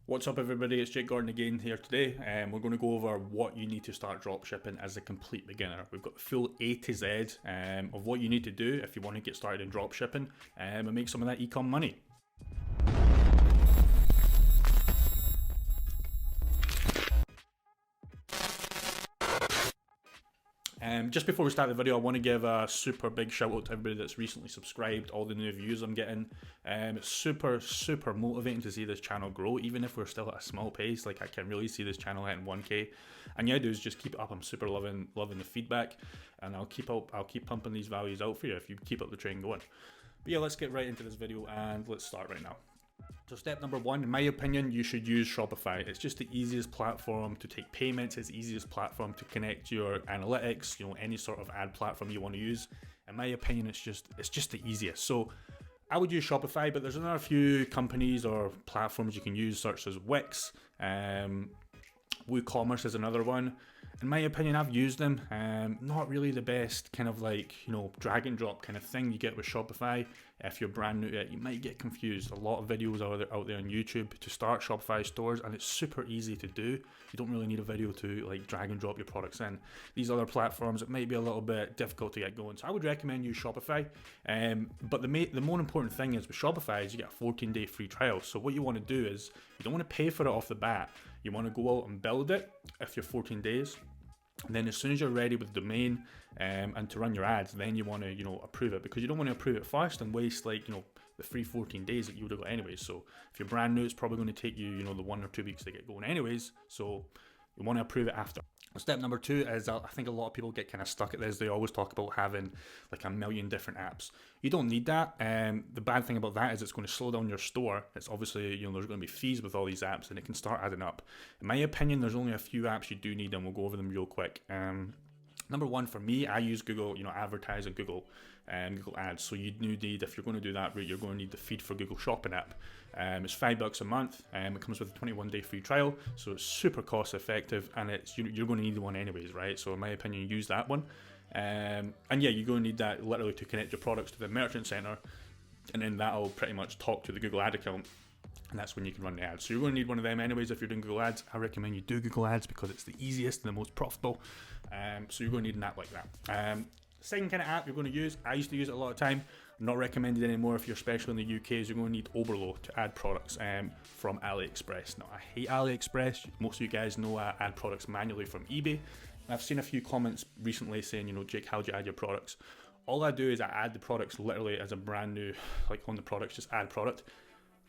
What's up everybody, it's Jake Gordon again here today, and we're going to go over what you need to start dropshipping as a complete beginner. We've got the full A to Z of what you need to do if you want to get started in dropshipping and make some of that ecom money. Just before we start the video, I want to give a super big shout out to everybody that's recently subscribed, all the new views I'm getting. It's super motivating to see this channel grow, even if we're still at a small pace. Like, I can really see this channel hitting 1K, and yeah, dudes, just keep it up. I'm super loving the feedback, and I'll keep pumping these values out for you if you keep up the train going. But yeah, let's get right into this video and let's start right now. So step number one, in my opinion, you should use Shopify. It's just the easiest platform to take payments. It's the easiest platform to connect your analytics, any sort of ad platform you want to use. In my opinion, it's just the easiest. So I would use Shopify, but there's another few companies or platforms you can use, such as Wix. WooCommerce is another one. In my opinion, I've used them. Not really the best kind of drag and drop kind of thing you get with Shopify. If you're brand new to it, you might get confused. A lot of videos are out there on YouTube to start Shopify stores, and it's super easy to do. You don't really need a video to drag and drop your products in. These other platforms, it might be a little bit difficult to get going. So I would recommend use Shopify. But the more important thing is with Shopify is you get a 14-day free trial. So what you want to do is you don't want to pay for it off the bat. You want to go out and build it if you're 14 days. And then as soon as you're ready with the domain and to run your ads, then you want to, approve it, because you don't want to approve it first and waste the free 14 days that you would have got anyways. So if you're brand new, it's probably going to take you, the 1 or 2 weeks to get going anyways. So you want to approve it after. Step number two is, I think a lot of people get kind of stuck at this. They always talk about having a million different apps. You don't need that. The bad thing about that is it's going to slow down your store. It's obviously, there's going to be fees with all these apps, and it can start adding up. In my opinion, there's only a few apps you do need, and we'll go over them real quick. Number one, for me, I use Google, advertise on Google and Google Ads. So you do need, if you're going to do that route, you're going to need the feed for Google Shopping app. It's $5 a month, and it comes with a 21-day free trial. So it's super cost effective, and you're going to need one anyways, right? So in my opinion, use that one. And yeah, you're going to need that literally to connect your products to the merchant center, and then that'll pretty much talk to the Google Ad account. And that's when you can run the ads. So you're going to need one of them anyways if you're doing Google Ads. I recommend you do Google Ads because it's the easiest and the most profitable. So you're going to need an app like that. Second kind of app you're going to use, I used to use it a lot of time, not recommended anymore if you're especially in the UK, is you're going to need Oberlo to add products from AliExpress. Now, I hate AliExpress. Most of you guys know I add products manually from eBay. I've seen a few comments recently saying, Jake, how do you add your products? All I do is I add the products literally as a brand new, on the products, just add product.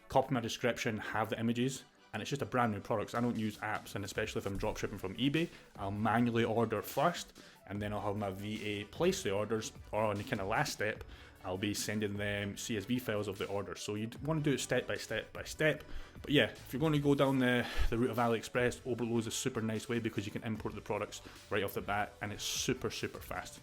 Copy my description, have the images, and it's just a brand new product. So I don't use apps, and especially if I'm dropshipping from eBay, I'll manually order first, and then I'll have my VA place the orders, or on the kind of last step, I'll be sending them CSV files of the orders. So you want to do it step by step by step. But yeah, if you're going to go down the route of AliExpress, Oberlo is a super nice way because you can import the products right off the bat, and it's super fast.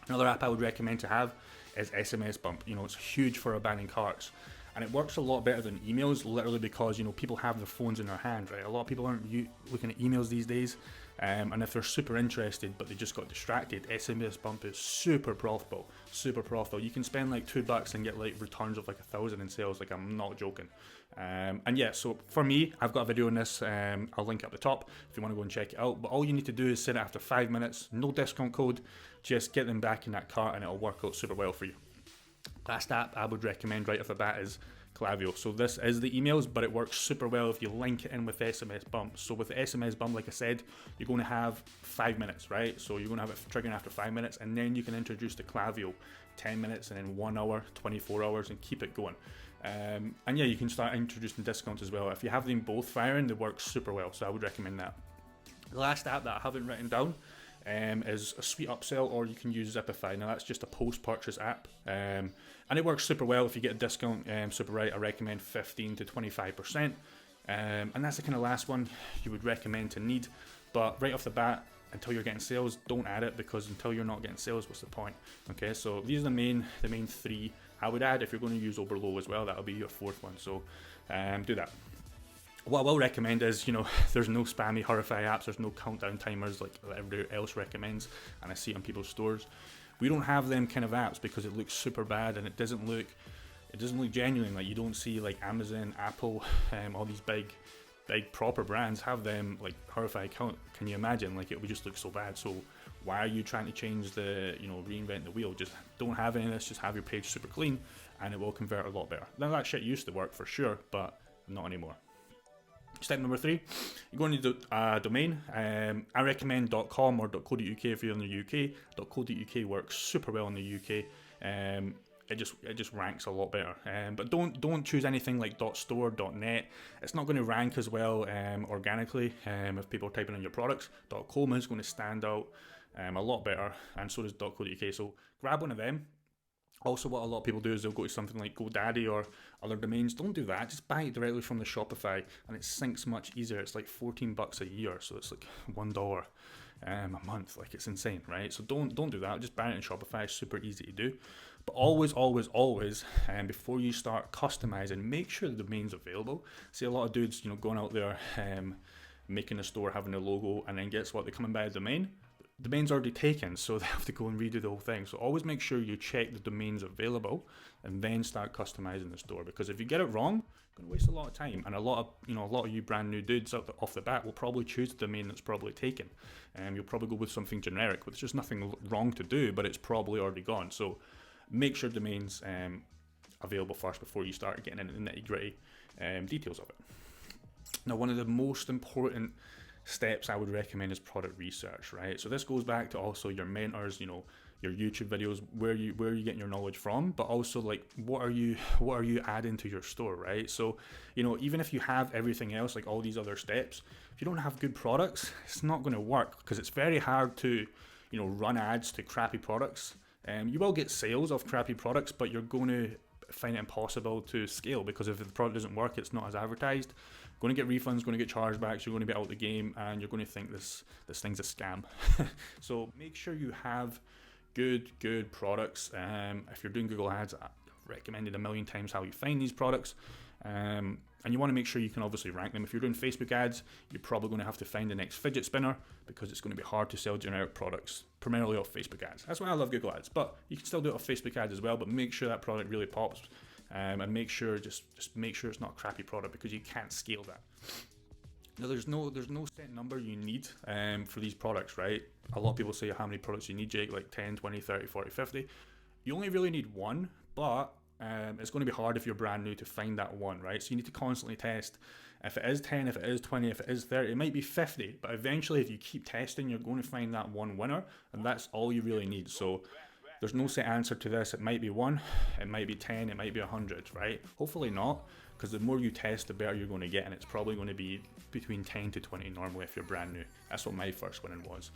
Another app I would recommend to have is SMS Bump. It's huge for abandoning carts. And it works a lot better than emails, literally because, people have their phones in their hand, right? A lot of people aren't looking at emails these days. And if they're super interested, but they just got distracted, SMS Bump is super profitable. You can spend $2 and get returns of 1,000 in sales. I'm not joking. And yeah, so for me, I've got a video on this. I'll link up the top if you want to go and check it out. But all you need to do is set it after 5 minutes, no discount code, just get them back in that cart and it'll work out super well for you. Last app I would recommend right off the bat is Klaviyo. So this is the emails, but it works super well if you link it in with SMS Bump. So with the SMS Bump, like I said, you're going to have 5 minutes, right? So you're going to have it triggering after 5 minutes, and then you can introduce the Klaviyo 10 minutes, and then 1 hour, 24 hours, and keep it going. And yeah, you can start introducing discounts as well. If you have them both firing, they work super well. So I would recommend that. The last app that I haven't written down is a sweet upsell, or you can use Zipify. Now that's just a post-purchase app, and it works super well. If you get a discount, super right, I recommend 15 to 25%, and that's the kind of last one you would recommend to need. But right off the bat, until you're getting sales, don't add it, because until you're not getting sales, what's the point? Okay, so these are the main three I would add. If you're going to use Oberlo as well, that'll be your fourth one. So do that. What I will recommend is, there's no spammy, horrifying apps, there's no countdown timers like everybody else recommends, and I see on people's stores. We don't have them kind of apps because it looks super bad and it doesn't look it doesn't look genuine. Like, you don't see like Amazon, Apple, all these big proper brands have them like horrifying account. Can you imagine? Like, it would just look so bad. So why are you trying to change reinvent the wheel? Just don't have any of this, just have your page super clean and it will convert a lot better. Now, that shit used to work for sure, but not anymore. Step number 3, you're going to do a domain. I recommend .com or .co.uk if you're in the UK. .co.uk works super well in the UK. It just ranks a lot better. But don't choose anything like .store, .net. It's not going to rank as well organically if people are typing in your products. .com is going to stand out a lot better, and so does .co.uk. So grab one of them. Also, what a lot of people do is they'll go to something like GoDaddy or other domains. Don't do that. Just buy it directly from the Shopify, and it syncs much easier. It's like $14 a year, so it's like $1 a month. Like, it's insane, right? So don't do that. Just buy it in Shopify. It's super easy to do. But always, before you start customizing, make sure the domain's available. See a lot of dudes, going out there, making a store, having a logo, and then guess what? They come and buy a domain. Domain's already taken, so they have to go and redo the whole thing. So always make sure you check the domain's available and then start customizing the store, because if you get it wrong, you're going to waste a lot of time. And a lot of you brand new dudes off the bat will probably choose the domain that's probably taken. You'll probably go with something generic, which there's nothing wrong to do, but it's probably already gone. So make sure domain's available first before you start getting into the nitty-gritty details of it. Now, one of the most important steps I would recommend is product research, right? So this goes back to also your mentors, your YouTube videos, where you getting your knowledge from, but also like what are you adding to your store, right? So even if you have everything else, like all these other steps, if you don't have good products, it's not going to work, because it's very hard to run ads to crappy products. You will get sales of crappy products, but you're going to find it impossible to scale, because if the product doesn't work, it's not as advertised. Going to get refunds, going to get chargebacks, you're going to be out of the game, and you're going to think this thing's a scam. So make sure you have good products. If you're doing Google Ads, I've recommended a million times how you find these products. And you want to make sure you can obviously rank them. If you're doing Facebook ads, you're probably going to have to find the next fidget spinner, because it's going to be hard to sell generic products primarily off Facebook ads. That's why I love Google Ads, but you can still do it off Facebook ads as well, but make sure that product really pops. And make sure just make sure it's not a crappy product, because you can't scale that. Now, there's no set number you need for these products, right? A lot of people say how many products you need, Jake, like 10, 20, 30, 40, 50. You only really need one, but it's going to be hard if you're brand new to find that one, right? So you need to constantly test. If it is 10, if it is 20, if it is 30, it might be 50, but eventually if you keep testing, you're going to find that one winner, and that's all you really need. So there's no set answer to this. It might be 1, it might be 10, it might be 100, right? Hopefully not, because the more you test, the better you're going to get, and it's probably going to be between 10 to 20 normally if you're brand new. That's what my first winning was.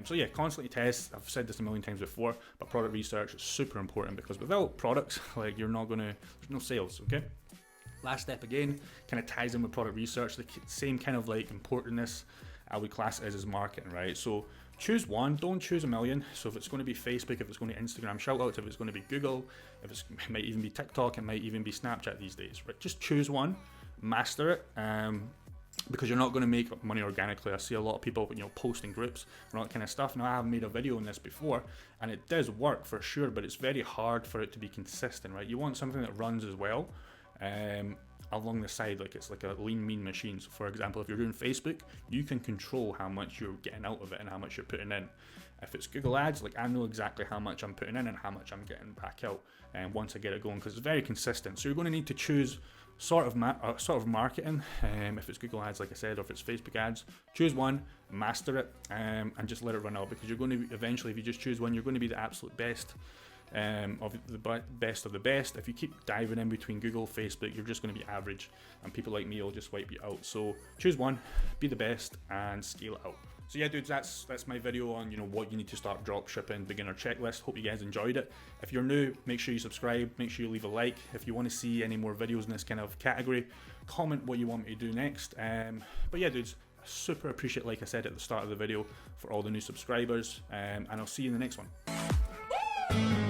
So yeah, constantly test. I've said this a million times before, but product research is super important, because without products, like, there's no sales, okay? Last step, again, kind of ties in with product research. The same kind of like importantness I would class it as marketing, right? So choose one, don't choose a million. So if it's going to be Facebook, if it's going to Instagram shoutouts, if it's going to be Google, it might even be TikTok, it might even be Snapchat these days, right? Just choose one, master it, because you're not going to make money organically. I see a lot of people, posting groups and all that kind of stuff. Now, I have made a video on this before, and it does work for sure, but it's very hard for it to be consistent, right? You want something that runs as well, along the side, like it's like a lean mean machine. So for example, if you're doing Facebook, you can control how much you're getting out of it and how much you're putting in. If it's Google Ads, like, I know exactly how much I'm putting in and how much I'm getting back out, and once I get it going, because it's very consistent. So you're going to need to choose sort of marketing. If it's Google Ads, like I said, or if it's Facebook ads, choose one, master it, and just let it run out, because you're going to be, eventually, if you just choose one, you're going to be the absolute best of the best of the best. If you keep diving in between Google, Facebook, you're just going to be average, and people like me will just wipe you out. So choose one, be the best, and scale it out. So yeah, dudes, that's my video on what you need to start dropshipping beginner checklist. Hope you guys enjoyed it. If you're new, make sure you subscribe, make sure you leave a like. If you want to see any more videos in this kind of category, comment what you want me to do next. But yeah, dudes, super appreciate, like I said at the start of the video, for all the new subscribers, and I'll see you in the next one.